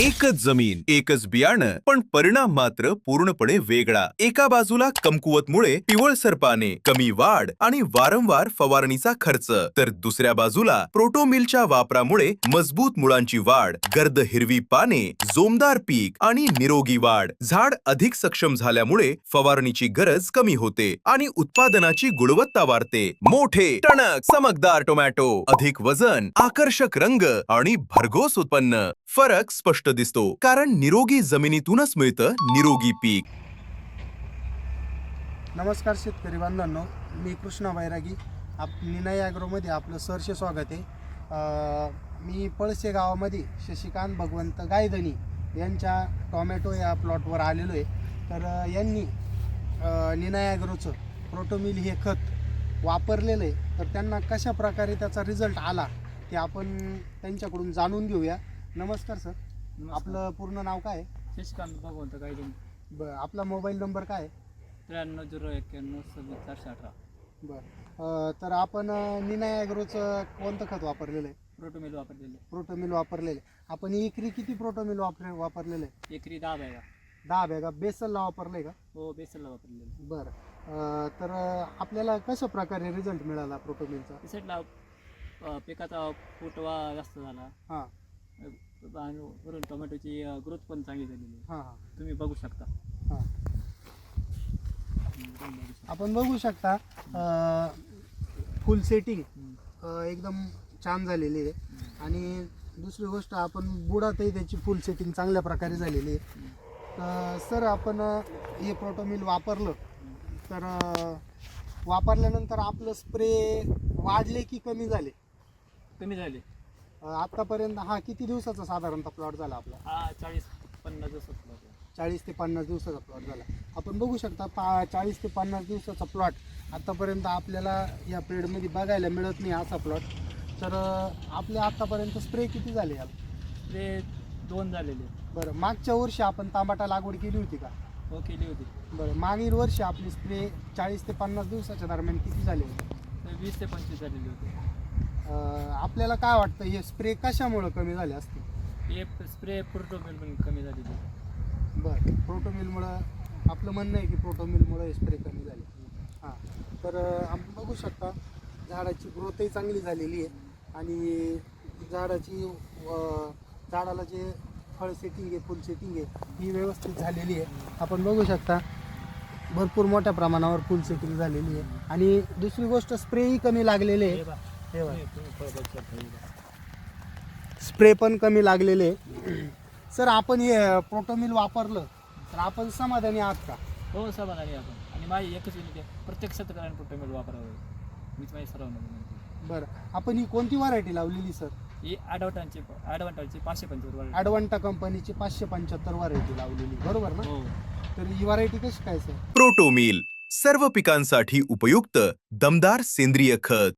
एकच जमीन एकच बियाणं पण परिणाम मात्र पूर्णपणे वेगळा। एका बाजूला कमकुवतमुळे पिवळसर पाने, कमी वाढ आणि वारंवार फवारणीचा खर्च, तर दुसऱ्या बाजूला प्रोटोमिलच्या वापरामुळे मजबूत मुळांची वाढ, गर्द हिरवी पाने, जोमदार पीक आणि निरोगी वाढ। झाड अधिक सक्षम झाल्यामुळे फवारणीची गरज कमी होते आणि उत्पादनाची गुणवत्ता वाढते। मोठे, टणक, चमकदार टोमॅटो, अधिक वजन, आकर्षक रंग आणि भरघोस उत्पन्न। फरक स्पष्ट दिसतो कारण निरोगी जमिनीतूनच मिळतं निरोगी पीक। नमस्कार शेतकरी बांधवांनो, मी कृष्णा बैरागी। निनाई ॲग्रोमध्ये आपलं सहर्ष स्वागत आहे। मी पळसे गावामध्ये शशिकांत भगवंत गायधनी यांच्या टोमॅटो या प्लॉटवर आलेलो आहे। तर यांनी निनाई ॲग्रोचं प्रोटोमिल हे खत वापरलेलं आहे, तर त्यांना कशा प्रकारे त्याचा रिझल्ट आला ते आपण त्यांच्याकडून जाणून घेऊया। नमस्कार सर, आपलं पूर्ण नाव काय आहे? शशिकांत भगवंत गायधनी। आपला मोबाईल नंबर काय आहे? 930191 बरं, तर आपण निनाई ॲग्रोचं कोणतं खत वापरलेलं आहे? प्रोटोमिल वापरलेले। प्रोटोमिल वापरलेलं आहे। आपण एकरी किती प्रोटोमिल वापरलेलं आहे? एकरी 10 बॅगा। 10 बॅगा बेसलला वापरलं आहे का? हो, बेसलला वापरलेले। बरं, तर आपल्याला कशा प्रकारे रिझल्ट मिळाला प्रोटोमिलचा? रिसेटला पिकाचा फुटवा जास्त झाला हां आणि वरून टोमॅटोची ग्रोथ पण चांगली झालेली आहे। हां तुम्ही बघू शकता। हां आपण बघू शकता फुल सेटिंग एकदम छान झालेली आहे। आणि दुसरी गोष्ट, आपण बुडातही त्याची फुल सेटिंग चांगल्या प्रकारे झालेली आहे। तर सर, आपण हे प्रोटोमिल वापरलं, तर वापरल्यानंतर आपलं स्प्रे वाढले की कमी झाले? कमी झाले। आत्तापर्यंत हा किती दिवसाचा साधारणतः प्लॉट झाला आपला? हा 40-50 दिवसात 40 ते 50 दिवसाचा प्लॉट झाला। आपण बघू शकता 40 ते 50 दिवसाचा प्लॉट आत्तापर्यंत आपल्याला या पिरियडमध्ये बघायला मिळत नाही असा प्लॉट। तर आपले आत्तापर्यंत स्प्रे किती झाले याला? ते 2 झालेले। बरं, मागच्या वर्षी आपण तांबाटा लागवड केली होती का? हो, केली होती। बरं, मागील वर्षी आपली स्प्रे 40 ते 50 दिवसाच्या दरम्यान किती झाले होते? 20 ते 25 झालेली होती। आपल्याला काय वाटतं, हे स्प्रे कशामुळं कमी झाले असतील? हे स्प्रे प्रोटोमिल पण कमी झालेली। बरं, प्रोटोमिलमुळं आपलं म्हणणं आहे की प्रोटोमिलमुळं स्प्रे कमी झाले। हां, तर आपण बघू शकता झाडाची ग्रोथही चांगली झालेली आहे आणि झाडाला जे फळ सेटिंग आहे, फुल सेटिंग आहे, ही व्यवस्थित झालेली आहे। आपण बघू शकता भरपूर मोठ्या प्रमाणावर फुल सेटिंग झालेली आहे। आणि दुसरी गोष्ट, स्प्रेही कमी लागलेले आहे। स्प्रे पण कमी लागलेले आहे। सर, आपण हे प्रोटोमिल वापरलं तर आपण समाधानी आहात का? हो, समाधानी आपण। आणि माझी एकच विनंती आहे, प्रत्येक शेतकऱ्याने प्रोटोमिल वापरावं, मीच माझी सर्वांना विनंती आहे। बरं, आपण ही कोणती व्हरायटी लावलेली सर? ही ॲडव्हान्सची 575 ॲडव्हान्टा कंपनीची 575 व्हरायटी लावलेली, बरोबर ना? हो। तर ही व्हरायटी कशी काय सर? प्रोटोमिल सर्व पिकांसाठी उपयुक्त दमदार सेंद्रिय खत।